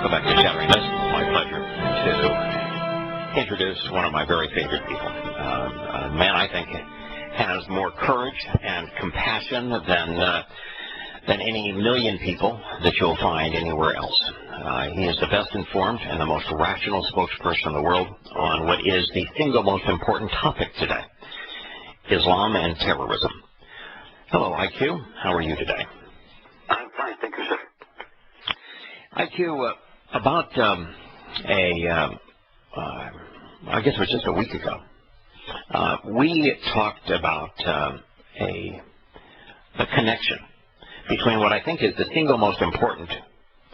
Welcome back to Shattering Myths. It's my pleasure to introduce one of my very favorite people. A man I think has more courage and compassion than any million people that you'll find anywhere else. He is the best informed and the most rational spokesperson in the world on what is the single most important topic today, Islam and terrorism. Hello, IQ. How are you today? I'm fine, thank you, sir. IQ, about I guess it was just a week ago, we talked about a connection between what I think is the single most important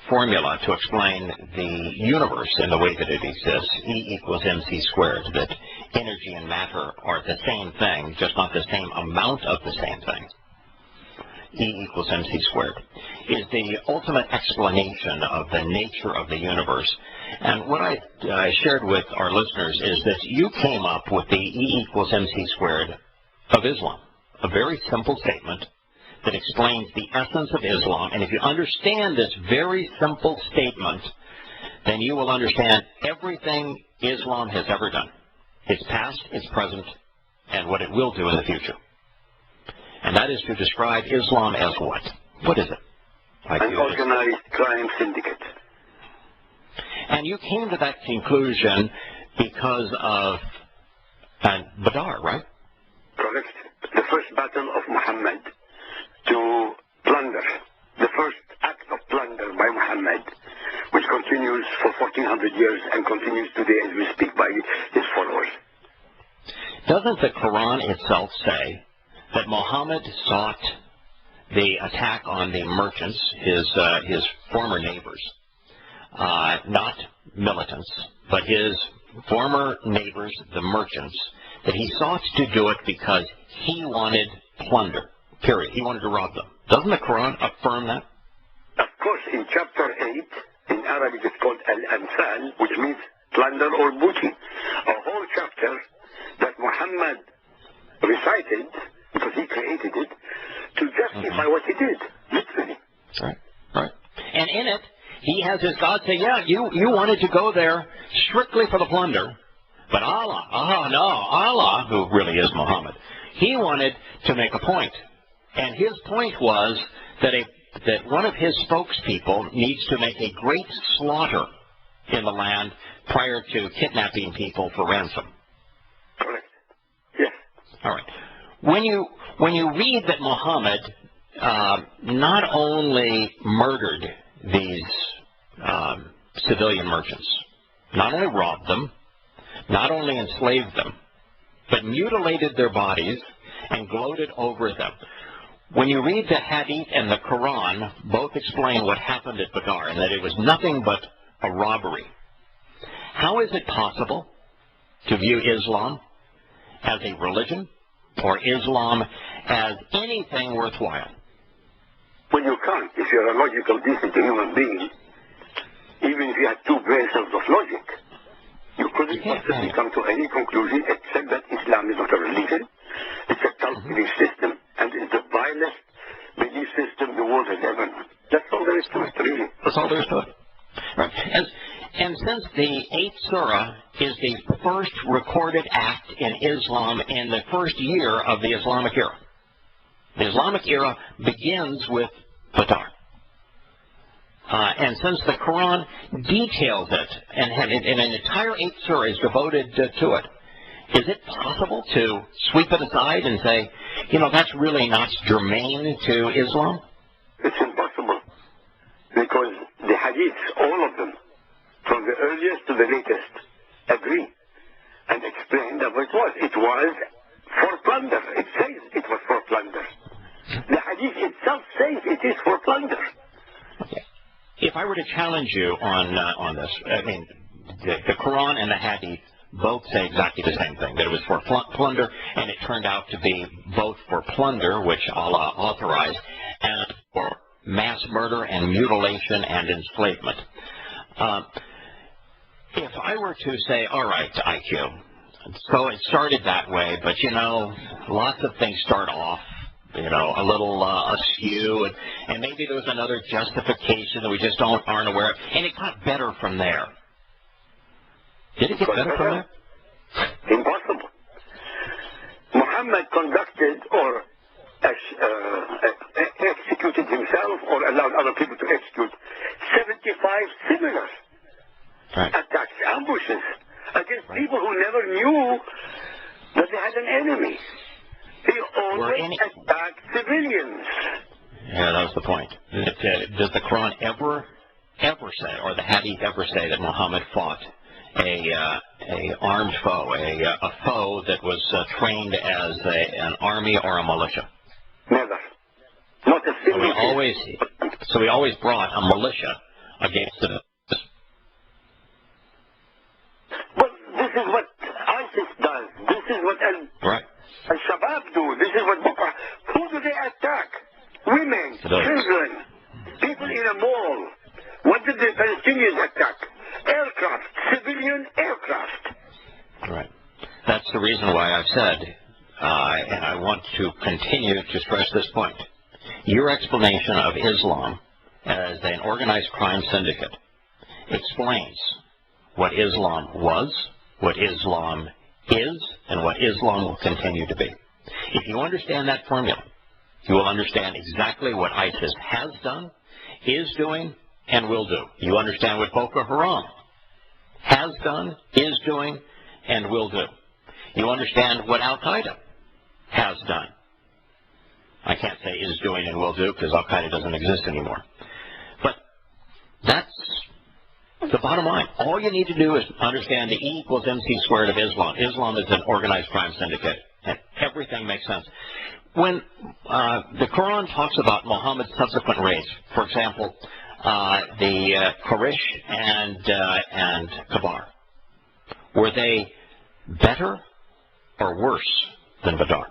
formula to explain the universe in the way that it exists, E equals mc squared, that energy and matter are the same thing, just not the same amount of the same thing. E equals mc squared is the ultimate explanation of the nature of the universe. And what I shared with our listeners is that you came up with the E equals mc squared of Islam, a very simple statement that explains the essence of Islam. And if you understand this very simple statement, then you will understand everything Islam has ever done, its past, its present, and what it will do in the future. And that is to describe Islam as what? What is it? An organized crime syndicate. And you came to that conclusion because of Badr, right? Correct. The first battle of Muhammad to plunder. The first act of plunder by Muhammad, which continues for 1400 years and continues today as we speak by his followers. Doesn't the Quran itself say that Muhammad sought the attack on the merchants, his former neighbors, not militants, but his former neighbors, the merchants, that he sought to do it because he wanted plunder, period. He wanted to rob them. Doesn't the Quran affirm that? Of course, in chapter 8, in Arabic it's called al-Anfal, which means plunder or booty. A whole chapter that Muhammad recited, because he created it, to justify what he did, literally. Right, right. And in it, he has his God say, yeah, you wanted to go there strictly for the plunder, but Allah, who really is Muhammad, he wanted to make a point. And his point was that one of his spokespeople needs to make a great slaughter in the land prior to kidnapping people for ransom. Correct. Yes. All right. When you read that Muhammad not only murdered these civilian merchants, not only robbed them, not only enslaved them, but mutilated their bodies and gloated over them. When you read the Hadith and the Quran, both explain what happened at Badr, and that it was nothing but a robbery. How is it possible to view Islam as a religion or Islam as anything worthwhile? Well, you can't. If you're a logical, decent human being, even if you had two brain cells of logic, you couldn't possibly come to any conclusion except that Islam is not a religion. It's a cult belief system, and it's the vilest belief system the world has ever known. That's all there is to it, really. That's all there is to it. Right. And since the 8th Surah is the first recorded act in Islam in the first year of the Islamic era, the Islamic era begins with Badr. And since the Quran details it, and an entire 8th Surah is devoted to it, is it possible to sweep it aside and say, that's really not germane to Islam? It's impossible. Because the hadiths, all of them, from the earliest to the latest, agree and explain that what it was. It was for plunder. It says it was for plunder. The hadith itself says it is for plunder. Okay. If I were to challenge you on this, I mean, the Quran and the hadith both say exactly the same thing, that it was for plunder, and it turned out to be both for plunder, which Allah authorized, and for mass murder and mutilation and enslavement. If I were to say, all right, IQ, so it started that way, but lots of things start off a little askew, and maybe there was another justification that we just aren't aware of, and it got better from there. Did it get better from there? Impossible. Muhammad conducted or executed himself or allowed other people to execute 75 similar attacks, ambushes against people who never knew that they had an enemy. He always attacked civilians. Yeah, that was the point. Does the Quran ever say, or the Hadith ever say, that Muhammad fought a armed foe, a foe that was trained as an army or a militia? Never. Not a single So we always brought a militia against the... Well, this is what ISIS does. This is what al-Shabaab do. This is what Boko. Who do they attack? Women, children, people in a mall. What did the Palestinians attack? Aircraft, civilian aircraft. Right. That's the reason why I've said, and I want to continue to stress this point, your explanation of Islam as an organized crime syndicate explains what Islam was, what Islam is, and what Islam will continue to be. If you understand that formula, you will understand exactly what ISIS has done, is doing, and will do. You understand what Boko Haram has done, is doing, and will do. You understand what Al-Qaeda has done. I can't say is doing and will do because Al-Qaeda doesn't exist anymore. But that's the bottom line. All you need to do is understand the E equals MC squared of Islam. Islam is an organized crime syndicate, and everything makes sense. When the Quran talks about Muhammad's subsequent raids, for example, the Quraysh and Kabar, were they better or worse than Badr?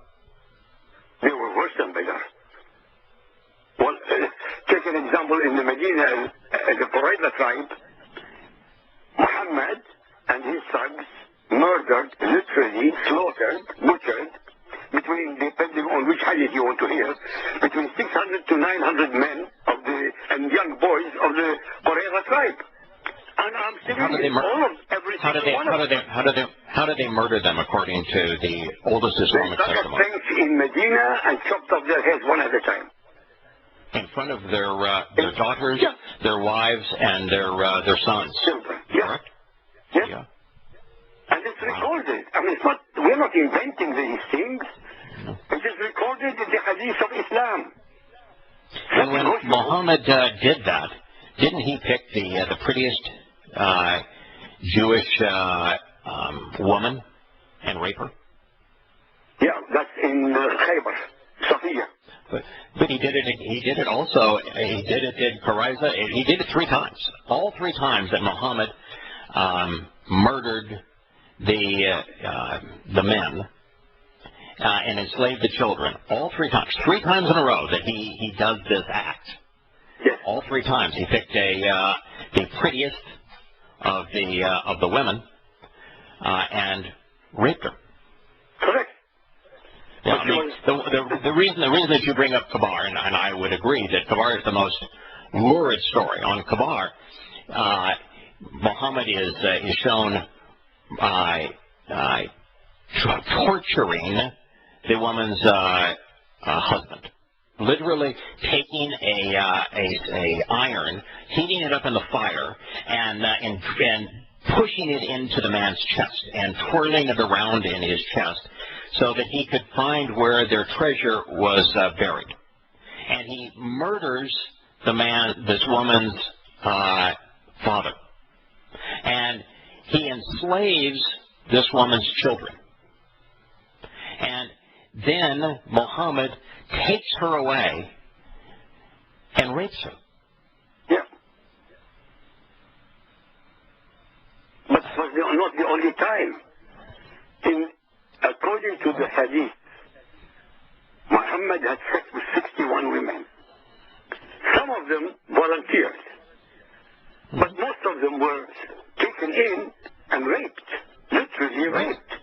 They were worse than Badr. Well, take an example in the Medina, the Qurayza tribe, Muhammad and his thugs murdered, literally slaughtered, butchered, depending on which hadith you want to hear, between 600 to 900 men and young boys of the Qurayza tribe. And I'm civilians, how did they murder them according to the oldest Islamic testimony? They dug a trench in Medina and chopped off their heads one at a time. In front of their daughters, their wives, and their sons. Children. Correct? Yes. Yeah. And it's recorded. I mean, we're not inventing these things. It is recorded in the hadith of Islam. And when Muhammad did that, didn't he pick the prettiest Jewish woman and rape her? Yeah, that's in Khaybar, Safiya. But he did it. He did it also. He did it in Qurayza. He did it 3 times. All 3 times that Muhammad murdered the men and enslaved the children. All 3 times. 3 times in a row that he does this act. Yes. All 3 times he picked the prettiest of the women and raped her. Correct. Yeah, I mean, the reason that you bring up Kabar, and I would agree that Kabar is the most lurid story. On Kabar, Muhammad is shown torturing the woman's husband, literally taking a iron, heating it up in the fire, and pushing it into the man's chest and twirling it around in his chest, so that he could find where their treasure was buried. And he murders this woman's father. And he enslaves this woman's children. And then Muhammad takes her away and rapes her. Yeah. But it was not the only time. According to the hadith, Muhammad had sex with 61 women. Some of them volunteered, but most of them were taken in and raped, literally raped.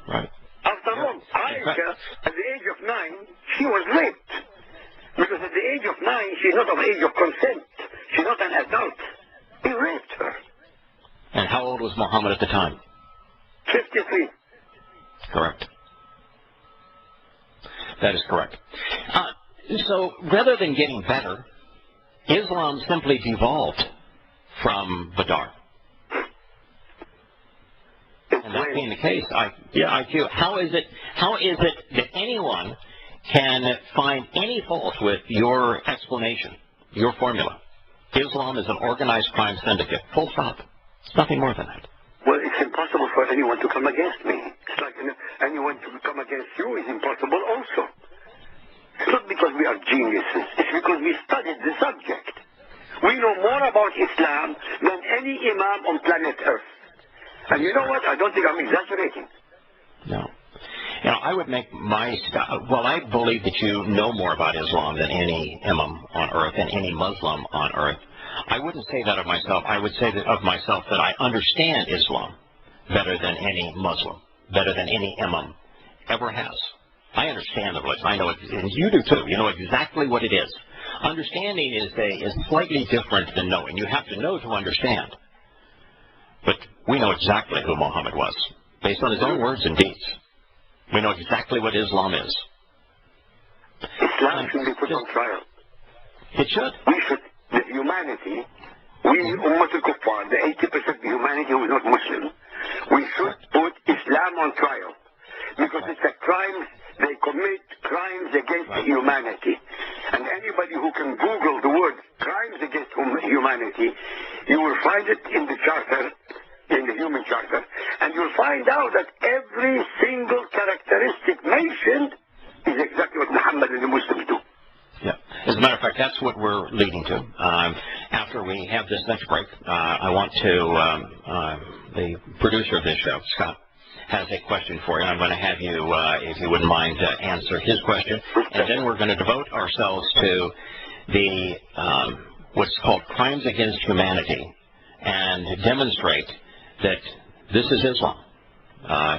Right. After both are wrong. Aisha, at the age of 9, she was raped. Because at the age of 9, she's not of age of consent. She's not an adult. He raped her. And how old was Muhammad at the time? 53. Correct. That is correct. So rather than getting better, Islam simply devolved from Badar. And that being the case, IQ, how is it that anyone can find any fault with your explanation, your formula? Islam is an organized crime syndicate. Full stop. It's nothing more than that. Well, it's impossible for anyone to come against me. It's like anyone to come against you is impossible also. It's not because we are geniuses. It's because we studied the subject. We know more about Islam than any imam on planet Earth. And you know what? I don't think I'm exaggerating. No. You know, I would make I believe that you know more about Islam than any imam on earth, than any Muslim on earth. I wouldn't say that of myself. I would say that of myself that I understand Islam better than any Muslim, better than any imam ever has. I understand the religion. I know it, and you do too. You know exactly what it is. Understanding is slightly different than knowing. You have to know to understand. But we know exactly who Muhammad was, based on his own words and deeds. We know exactly what Islam is. Islam should be put on trial. It should. We should, the humanity, we, Ummah al-Kuffar, the 80% of humanity who is not Muslim, we should put Islam on trial. Because it's a crime, they commit crimes against humanity. And anybody who can Google the word crimes against humanity, you will find it in the charter, in the human charter, and you'll find out that every single characteristic mentioned is exactly what Muhammad and the Muslims do. Yeah. As a matter of fact, that's what we're leading to. After we have this next break, I want to, the producer of this show, Scott, has a question for you. I'm going to have you, if you wouldn't mind, answer his question. And then we're going to devote ourselves to the what's called crimes against humanity and demonstrate that this is Islam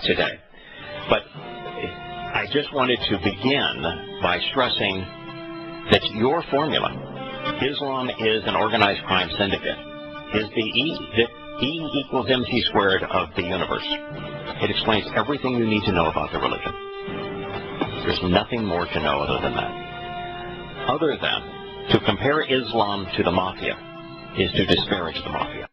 today. But I just wanted to begin by stressing that your formula, Islam is an organized crime syndicate, is the E equals MC squared of the universe. It explains everything you need to know about the religion. There's nothing more to know other than that. Other than to compare Islam to the mafia is to disparage the mafia.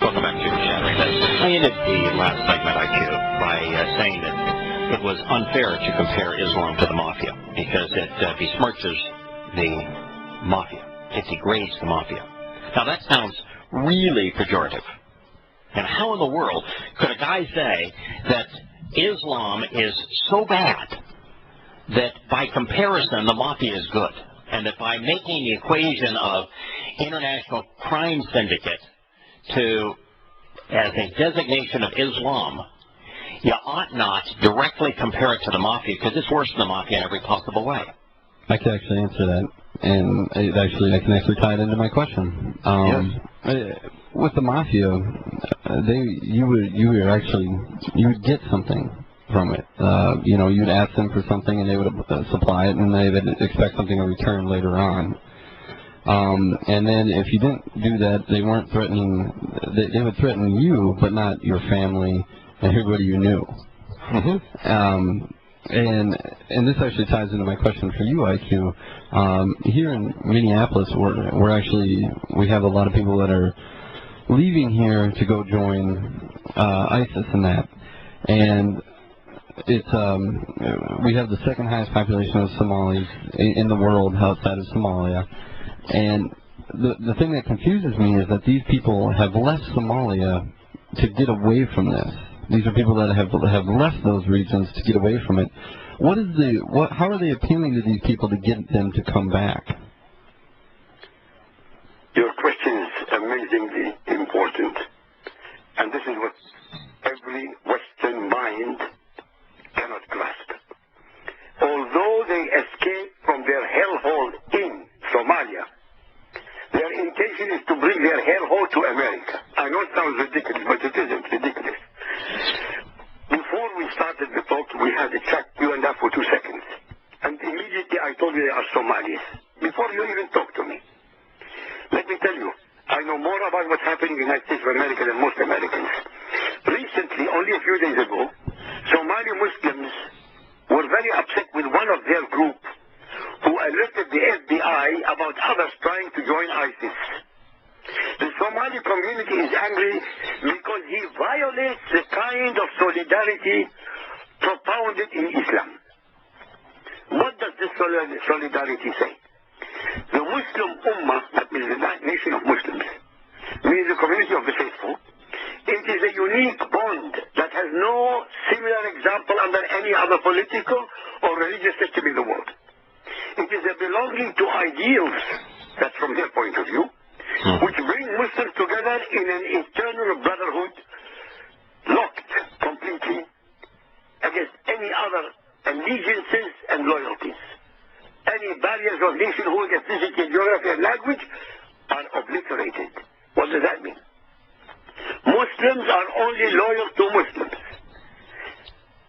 Welcome back to Shattering Myths. I ended the last segment, IQ, by saying that it was unfair to compare Islam to the mafia because it besmirches the mafia. It degrades the mafia. Now that sounds really pejorative. And how in the world could a guy say that Islam is so bad that by comparison the mafia is good, and that by making the equation of international crime syndicate as a designation of Islam, you ought not directly compare it to the mafia because it's worse than the mafia in every possible way? I can actually answer that, and I can actually tie it into my question. Yes. With the mafia, you would get something from it. You'd ask them for something, and they would supply it, and they would expect something in return later on. And then if you didn't do that, they weren't threatening. They would threaten you, but not your family and everybody you knew. Mm-hmm. And this actually ties into my question for you, IQ. Here in Minneapolis, we have a lot of people that are leaving here to go join ISIS and that. And we have the second highest population of Somalis in the world outside of Somalia. And the thing that confuses me is that these people have left Somalia to get away from this. These are people that have left those regions to get away from it. How are they appealing to these people to get them to come back? Your question is amazingly important. And this is what every Western mind cannot grasp. Although they escaped from their hellhole in Somalia, their intention is to bring their hellhole to America. I know it sounds ridiculous, but it isn't ridiculous. Before we started the talked, we had a chat, you and I, for 2 seconds. And immediately I told you they are Somalis, before you even talked to me. Let me tell you, I know more about what's happening in the United States of America than most Americans. Recently, only a few days ago, Somali Muslims were very upset with one of their group who alerted the FBI about others trying to join ISIS. The Somali community is angry because he violates the kind of solidarity propounded in Islam. What does this solidarity say? The Muslim Ummah, that means the nation of Muslims, means the community of the faithful, it is a unique bond that has no similar example under any other political or religious system in the world. It is a belonging to ideals, that's from their point of view, which bring Muslims together in an eternal brotherhood, locked completely against any other allegiances and loyalties. Any barriers of nationhood, ethnicity, geography, and language are obliterated. What does that mean? Muslims are only loyal to Muslims.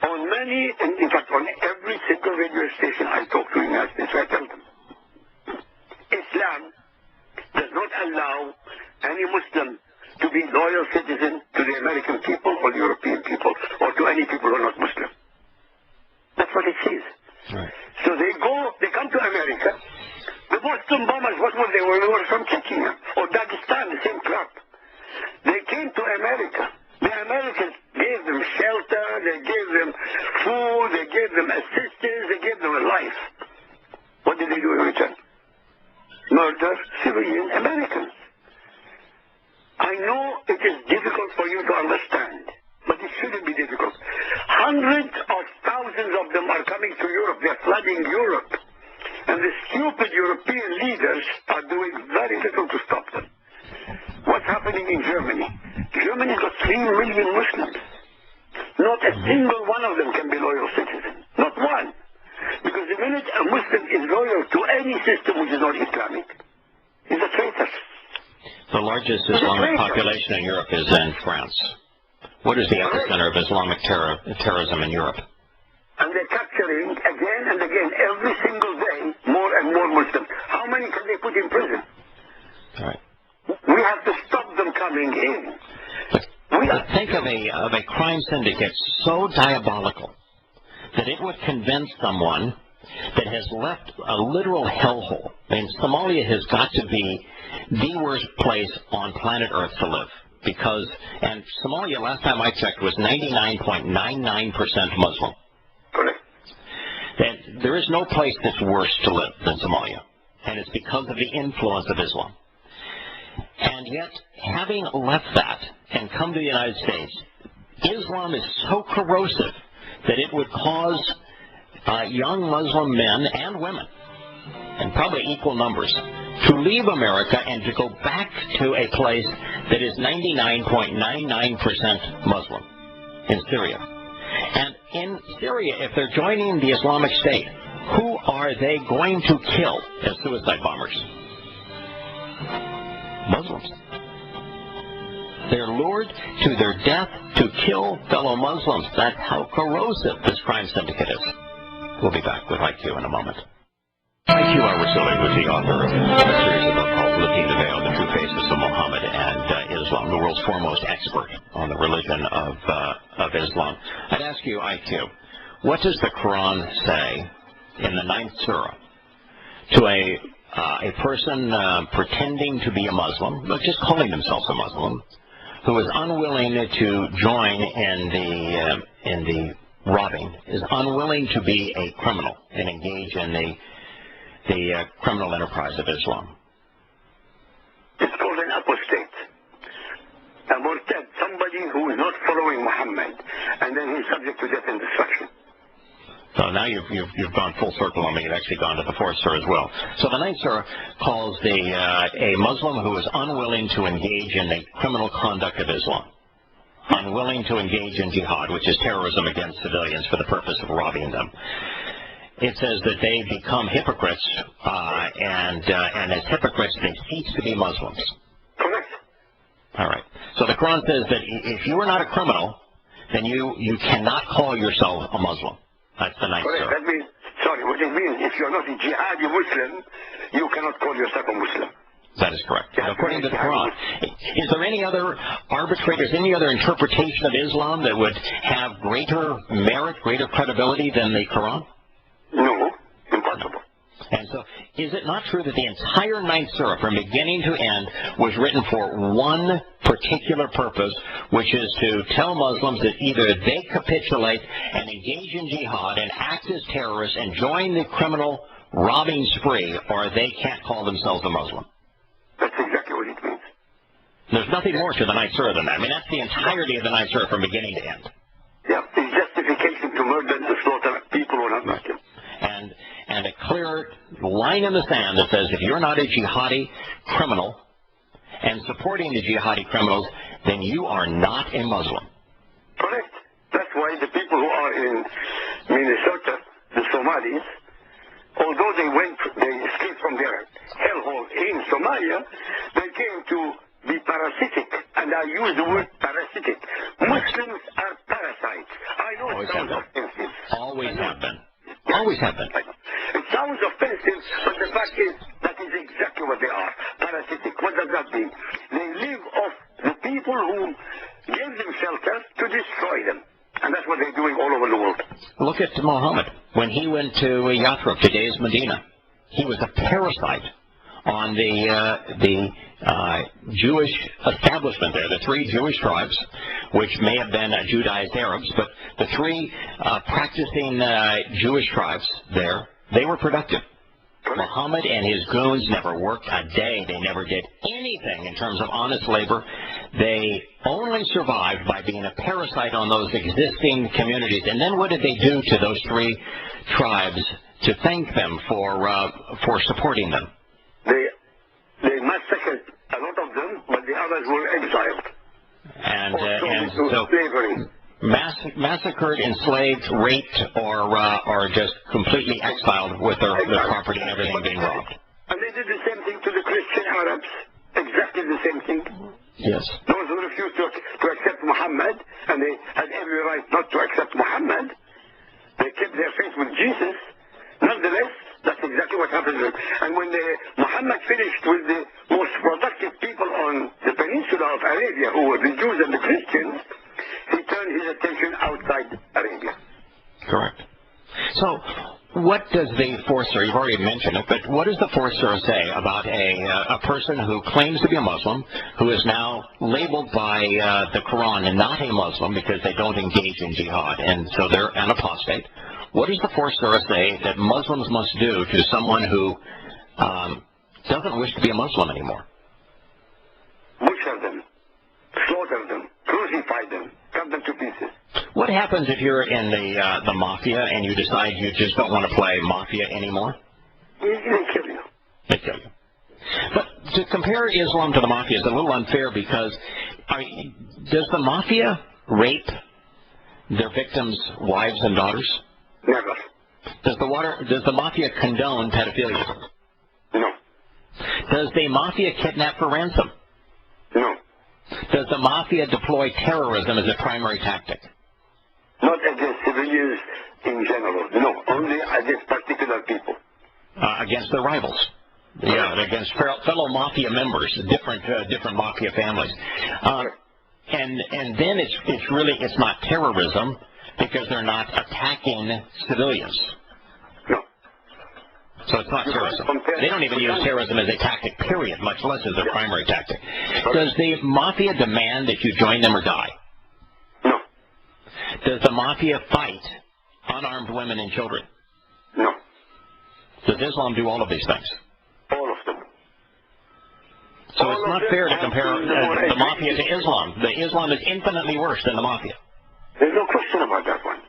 On many, and in fact on every single radio station I talk to in the United States, I tell them, Islam does not allow any Muslim to be loyal citizen to the American people or the European people or to any people who are not Muslim. That's what it says. Right. So they come to America. The Muslim bombers, what were they? They were from Chechnya or Dagestan, the same club. They came to America. The Americans gave them shelter, they gave them food, they gave them assistance, they gave them a life. What did they do in return? Murder civilian Americans. I know it is difficult for you to understand, but it shouldn't be difficult. Hundreds of thousands of them are coming to Europe. They're flooding Europe. And the stupid European leaders are doing very little to stop them. What's happening in Germany? Germany's got 3 million Muslims. Not a single one of them can be loyal citizen. Not one. Because the minute a Muslim is loyal to any system which is not Islamic, he's a traitor. The largest Islamic population in Europe is in France. What is the epicenter of Islamic terrorism in Europe? And they're capturing again and again, every single day, more and more Muslims. How many can they put in prison? All right. We have to stop them coming in. Think of a crime syndicate so diabolical that it would convince someone that has left a literal hellhole. I mean, Somalia has got to be the worst place on planet Earth to live. Because, and Somalia, last time I checked, was 99.99% Muslim. Correct. And there is no place that's worse to live than Somalia. And it's because of the influence of Islam. And yet, having left that and come to the United States, Islam is so corrosive that it would cause young Muslim men and women, and probably equal numbers, to leave America and to go back to a place that is 99.99% Muslim, in Syria. And in Syria, if they're joining the Islamic State, who are they going to kill as suicide bombers? Muslims. They're lured to their death to kill fellow Muslims. That's how corrosive this crime syndicate is. We'll be back with IQ in a moment. IQ al-Rassooli was the author of a series of books called Lifting the Veil, The True Faces of Muhammad and Islam, the world's foremost expert on the religion of Islam. I'd ask you, IQ, what does the Quran say in the 9th surah to a person pretending to be a Muslim, but just calling themselves a Muslim, who is unwilling to join in the robbing, is unwilling to be a criminal and engage in the criminal enterprise of Islam? It's called an apostate. A murtad, somebody who is not following Muhammad, and then he's subject to death and destruction. So now you've gone full circle on me. You've actually gone to the 4th surah as well. So the 9th surah calls a Muslim who is unwilling to engage in the criminal conduct of Islam, unwilling to engage in jihad, which is terrorism against civilians for the purpose of robbing them. It says that they become hypocrites, and as hypocrites they cease to be Muslims. Correct. All right. So the Quran says that if you are not a criminal, then you cannot call yourself a Muslim. That's the ninth Correct. surah. That means, sorry, what it means, if you're not a jihadi Muslim, you cannot call yourself a Muslim. That is correct. According to the Quran. Is there any other arbitrators, any other interpretation of Islam that would have greater merit, greater credibility than the Quran? No, impossible. And so, is it not true that the entire ninth surah, from beginning to end, was written for one particular purpose, which is to tell Muslims that either they capitulate and engage in jihad and act as terrorists and join the criminal robbing spree, or they can't call themselves a Muslim? That's exactly what it means. There's nothing more to the ninth surah than that. I mean, that's the entirety of the ninth surah from beginning to end. Yeah, it's justification to murder and to slaughter people who are not Muslim. And a clear line in the sand that says if you're not a jihadi criminal and supporting the jihadi criminals, then you are not a Muslim. Correct. That's why the people who are in Minnesota, the Somalis, although they escaped from their hellhole in Somalia, they came to be parasitic, and I use the word parasitic. Muslims are parasites. I know it sounds offensive. Always have been. Always have been. It sounds offensive, but the fact is that is exactly what they are. Parasitic. What does that mean? They live off the people who gave them shelter to destroy them. And that's what they're doing all over the world. Look at Muhammad. When he went to Yathrib, today's Medina, he was a parasite on the Jewish establishment there, the three Jewish tribes, which may have been Judaized Arabs, but the three practicing Jewish tribes there, they were productive. Muhammad and his goons never worked a day. They never did anything in terms of honest labor. They only survived by being a parasite on those existing communities. And then what did they do to those three tribes to thank them for supporting them? They massacred a lot of them, but the others were exiled. And so slavery. Massacred, enslaved, raped, or just completely exiled with their property and everything being robbed. And they did the same thing to the Christian Arabs. Exactly the same thing. Yes. Those who refused to accept Muhammad, and they had every right not to accept Muhammad, they kept their faith with Jesus. Nonetheless, that's exactly what happened to them. And when Muhammad finished with the most productive people on the peninsula of Arabia, who were the Jews and the Christians, he turned his attention outside Arabia. Correct. So, what does the fourth surah, you've already mentioned it, but what does the fourth surah say about a person who claims to be a Muslim, who is now labeled by the Quran and not a Muslim because they don't engage in jihad, and so they're an apostate? What does the fourth surah say that Muslims must do to someone who doesn't wish to be a Muslim anymore? Butcher them, slaughter them, crucify them, cut them to pieces. What happens if you're in the mafia and you decide you just don't want to play mafia anymore? They kill you. They kill you. But to compare Islam to the mafia is a little unfair because does the mafia rape their victims' wives and daughters? Never. Does the mafia condone pedophilia? No. Does the mafia kidnap for ransom? No. Does the mafia deploy terrorism as a primary tactic? Not against civilians in general. No, only against particular people. Against their rivals. Yeah, against fellow mafia members, different mafia families. And then it's not terrorism because they're not attacking civilians. No. So it's not terrorism. They don't even use terrorism as a tactic, period, much less as their primary tactic. Does the mafia demand that you join them or die? No. Does the mafia fight unarmed women and children? No. Does Islam do all of these things? All of them. So it's not fair to compare the mafia to Islam. The Islam is infinitely worse than the mafia. There's no question about that one.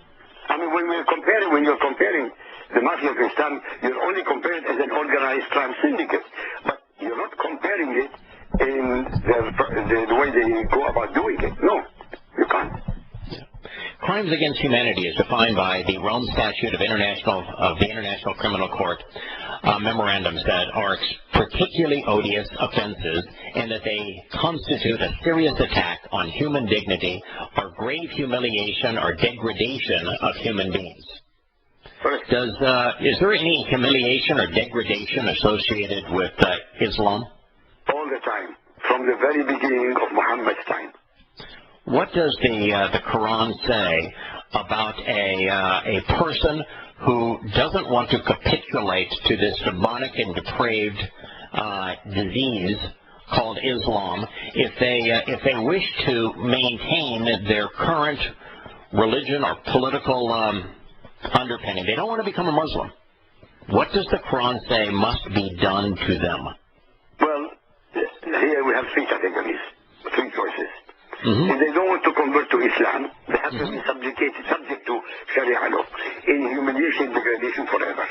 I mean, when you're comparing the mafia of Islam, you're only comparing it as an organized crime syndicate. But you're not comparing it in the way they go about doing it. No, you can't. Crimes against humanity is defined by the Rome Statute of the International Criminal Court memorandums that are particularly odious offenses and that they constitute a serious attack on human dignity, are grave humiliation or degradation of human beings. Correct. Is there any humiliation or degradation associated with Islam? All the time, from the very beginning of Muhammad's time. What does the Quran say about a person who doesn't want to capitulate to this demonic and depraved disease called Islam if they wish to maintain their current religion or political underpinning? They don't want to become a Muslim. What does the Quran say must be done to them? Well, here we have three categories, three choices. Mm-hmm. If they don't want to convert to Islam, they have to be subject to Sharia law, in humiliation, degradation forever.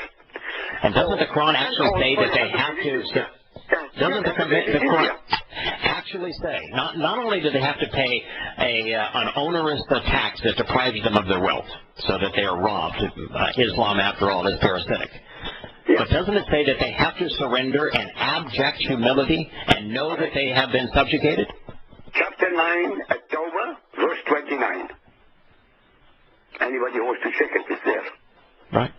And doesn't the Quran actually say that they have to? Doesn't the Quran actually say not only do they have to pay an onerous tax that deprives them of their wealth, so that they are robbed? Islam, after all, is parasitic. But doesn't it say that they have to surrender in abject humility and know that they have been subjugated? Chapter 9 at Torah, verse 29. Anybody who wants to check it is there. Right.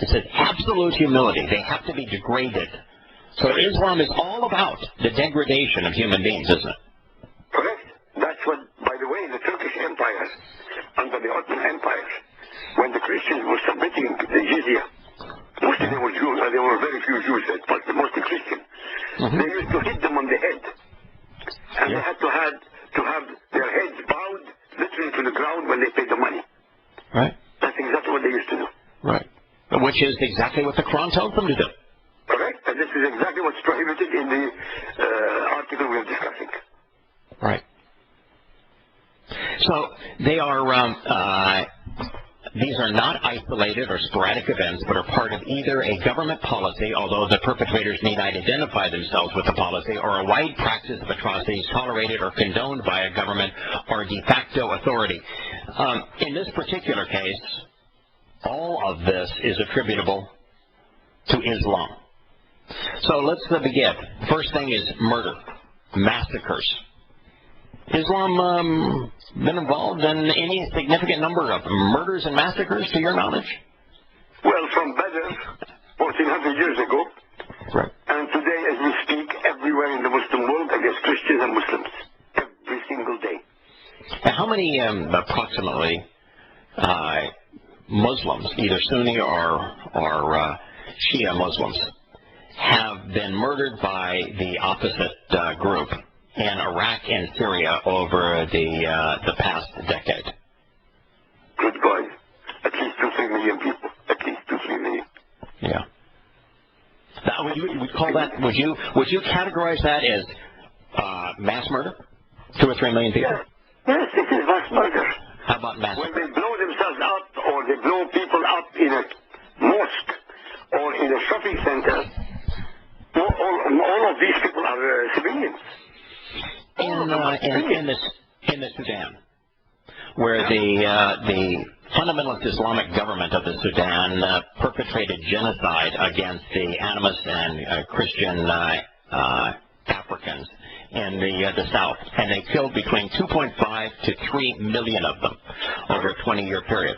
It says absolute humility. They have to be degraded. So Islam is all about the degradation of human beings, isn't it? Correct. That's what, by the way, the Turkish Empire, under the Ottoman Empire, when the Christians were submitting the jizya, mostly they were Jews, there were very few Jews, but mostly Christian. Mm-hmm. They used to hit them on the head. And they had to have their heads bowed literally to the ground when they paid the money. Right. That's exactly what they used to do. Right. Which is exactly what the Quran tells them to do. Correct. And this is exactly what's prohibited in the article we're discussing. Right. So they are, these are not isolated or sporadic events, but are part of either a government policy, although the perpetrators need not identify themselves with the policy, or a wide practice of atrocities tolerated or condoned by a government or de facto authority. In this particular case, all of this is attributable to Islam. So let's begin. First thing is murder, massacres. Islam been involved in any significant number of murders and massacres, to your knowledge? Well, from Badr, 1400 years ago, right, and today as we speak, everywhere in the Muslim world against Christians and Muslims, every single day. Now, how many approximately Muslims, either Sunni or Shia Muslims, have been murdered by the opposite group in Iraq and Syria over the past decade? Good God. At least 2-3 million people. At least 2-3 million. Yeah. Now, would you categorize that as mass murder? 2 or 3 million people? Yes, it is mass murder. How about mass When murder? they blow themselves up or they blow people up in a mosque or in a shopping center, all of these people are civilians. In the Sudan, where the fundamentalist Islamic government of the Sudan perpetrated genocide against the animist and Christian Africans in the south, and they killed between 2.5 to 3 million of them over a 20-year period.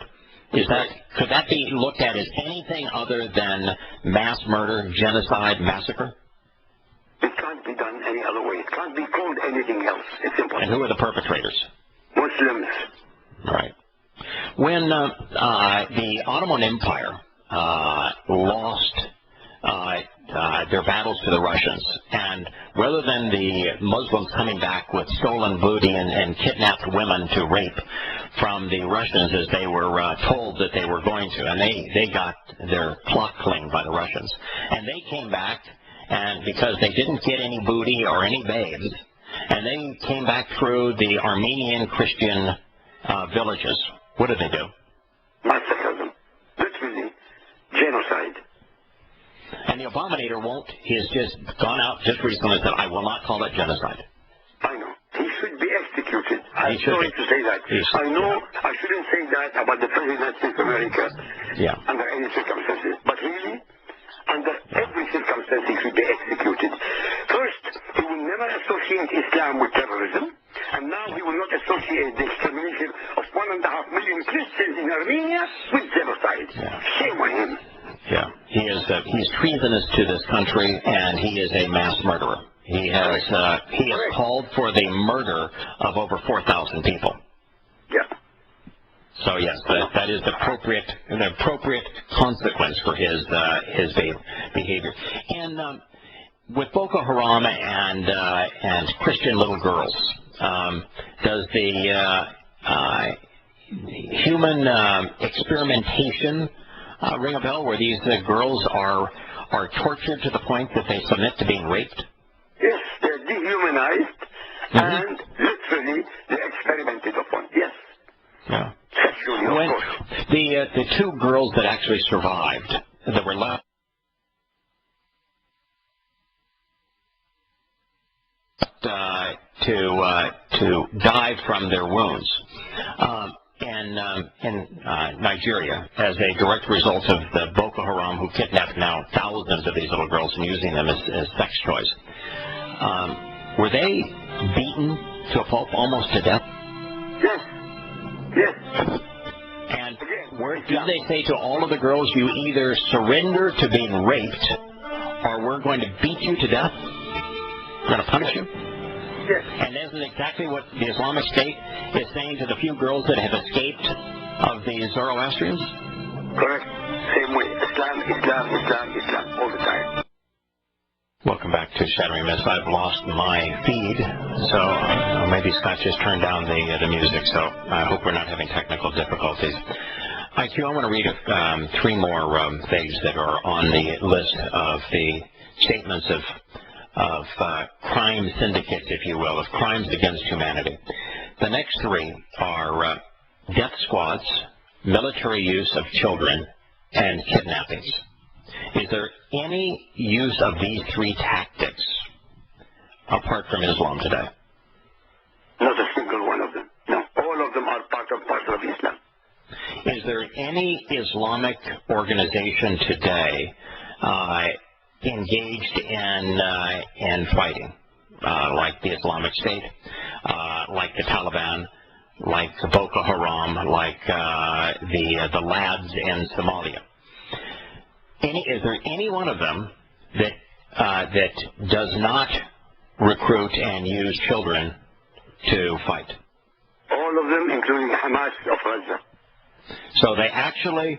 Could that be looked at as anything other than mass murder, genocide, massacre? It can't be done any other way. It can't be called anything else. It's impossible. And who are the perpetrators? Muslims. Right. When the Ottoman Empire lost their battles to the Russians, and rather than the Muslims coming back with stolen booty and kidnapped women to rape from the Russians as they were told that they were going to, and they got their clock cleaned by the Russians, and they came back, and because they didn't get any booty or any babes, and they came back through the Armenian Christian villages, what did they do? Massacre them. Literally, genocide. And the abominator he's just gone out just recently and said, I will not call it genocide. I know. He should be executed. I'm He should sorry be. to say that. I know I shouldn't say that about the President of the United States of America under any circumstances. But really, under every circumstance, he should be executed. First, he will never associate Islam with terrorism. And now he will not associate the extermination of 1.5 million Christians in Armenia with genocide. Yeah. Shame on him. Yeah, he's treasonous to this country, and he is a mass murderer. He has called for the murder of over 4,000 people. Yeah. So yes, that is the appropriate consequence for his behavior. And with Boko Haram and Christian little girls, does the human experimentation ring a bell, where these girls are tortured to the point that they submit to being raped? Yes, they're dehumanized, and literally they're experimented upon. Yes. Yeah. Sexually, of course. The two girls that actually survived, that were left to die from their wounds in Nigeria as a direct result of the Boko Haram, who kidnapped now thousands of these little girls and using them as sex toys. Were they beaten to a pulp, almost to death? Yes. Yes. And did they say to all of the girls, you either surrender to being raped, or we're going to beat you to death? We're going to punish you? Yes. And isn't exactly what the Islamic State is saying to the few girls that have escaped of the Zoroastrians? Correct. Same way. Islam, all the time. Welcome back to Shattering Myths. I've lost my feed, so maybe Scott just turned down the music, so I hope we're not having technical difficulties. I want to read 3 more things that are on the list of the statements of crime syndicates, if you will, of crimes against humanity. The next 3 are death squads, military use of children, and kidnappings. Is there any use of these 3 tactics apart from Islam today? Not a single one of them. No, all of them are part of Islam. Is there any Islamic organization today engaged in fighting, like the Islamic State, like the Taliban, like the Boko Haram, like the lads in Somalia? Is there any one of them that does not recruit and use children to fight? All of them, including Hamas of Gaza. So they actually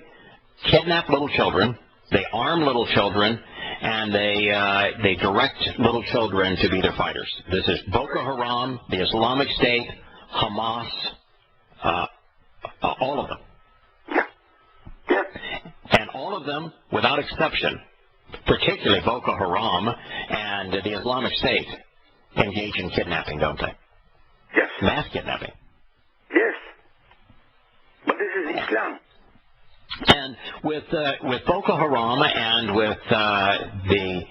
kidnap little children, they arm little children, and they direct little children to be their fighters. This is Boko Haram, the Islamic State, Hamas, all of them. Yeah. And all of them, without exception, particularly Boko Haram and the Islamic State, engage in kidnapping, don't they? Yes. Mass kidnapping. Yes. But this is Islam. And with Boko Haram and with the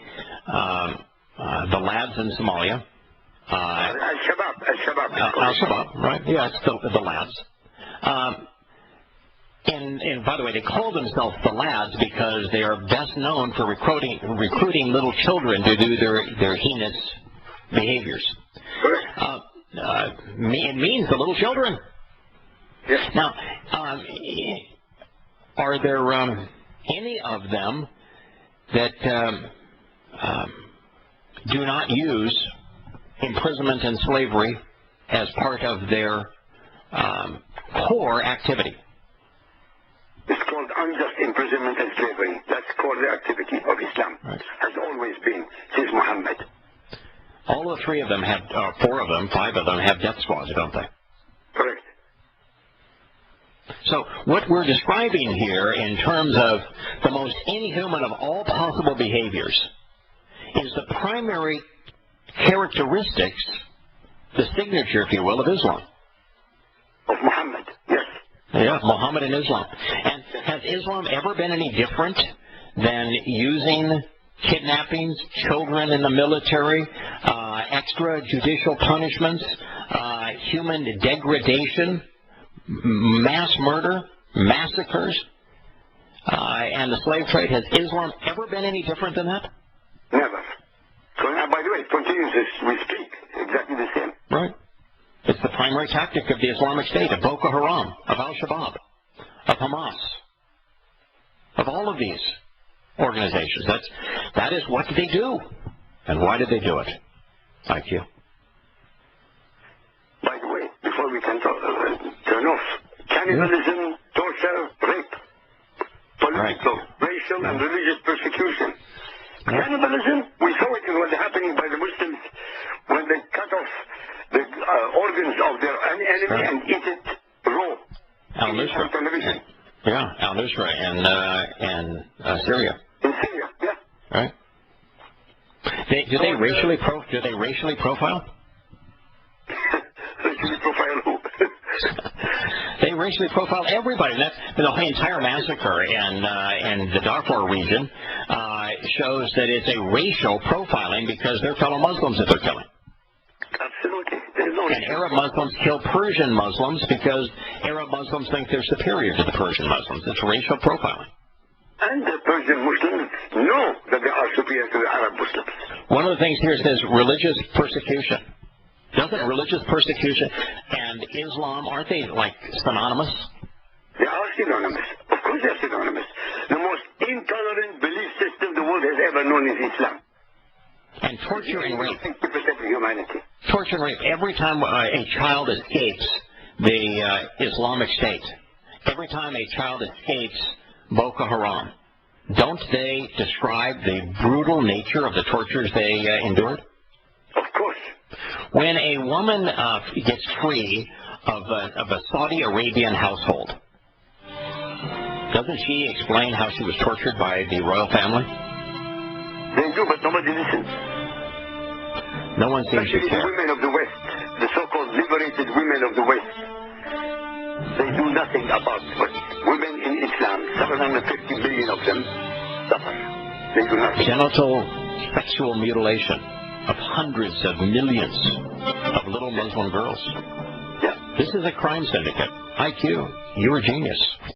lads in Somalia, Al-Shabaab, right? Yeah, it's the lads. And by the way, they call themselves the lads because they are best known for recruiting little children to do their heinous behaviors. It means the little children. Yes. Now, are there any of them that do not use imprisonment and slavery as part of their core activity? It's called unjust imprisonment and slavery. That's called the activity of Islam. Right. Has always been since Muhammad. All the 3 of them have, 4 of them, 5 of them have death squads, don't they? Correct. So what we're describing here in terms of the most inhuman of all possible behaviors is the primary characteristics, the signature, if you will, of Islam. Of Muhammad, yes. Yeah, Muhammad and Islam. And has Islam ever been any different than using kidnappings, children in the military, extrajudicial punishments, human degradation, mass murder, massacres, and the slave trade? Has Islam ever been any different than that? Never. So, by the way, it continues as we speak, exactly the same. Right. It's the primary tactic of the Islamic State, of Boko Haram, of al-Shabaab, of Hamas, of all of these organizations. That is what they do. And why did they do it? IQ. By the way, before we can turn off, cannibalism, torture, rape, political, racial, and religious persecution. Cannibalism, we saw it in what's happening by the Muslims when they cut off the organs of their enemy and eat it raw. Al-Nusra. Television. Yeah, Al-Nusra and Syria. In Syria, yeah. Right. Do they racially profile? Racially profile who? They racially profile everybody. That's the entire massacre in the Darfur region shows that it's a racial profiling because they're fellow Muslims that they're killing. Absolutely. There's no And Arab Muslims kill Persian Muslims because Arab Muslims think they're superior to the Persian Muslims. It's racial profiling. And the Persian Muslims know that they are superior to the Arab Muslims. One of the things here says religious persecution. Doesn't religious persecution and Islam, aren't they like synonymous? They are synonymous. Of course they are synonymous. The most intolerant belief system the world has ever known is Islam. And torture and rape. 50% of humanity. Torture and rape. Every time a child escapes the Islamic State, every time a child escapes Boko Haram, don't they describe the brutal nature of the tortures they endured? Of course. When a woman gets free of a Saudi Arabian household, doesn't she explain how she was tortured by the royal family? They do, but nobody listens. No one seems to Especially the care. women of the West, the so-called liberated women of the West. They do nothing about what women in Islam, 750 million of them, suffer. They do nothing. Genital sexual mutilation of hundreds of millions of little Muslim girls. Yeah. This is a crime syndicate. IQ, you're a genius.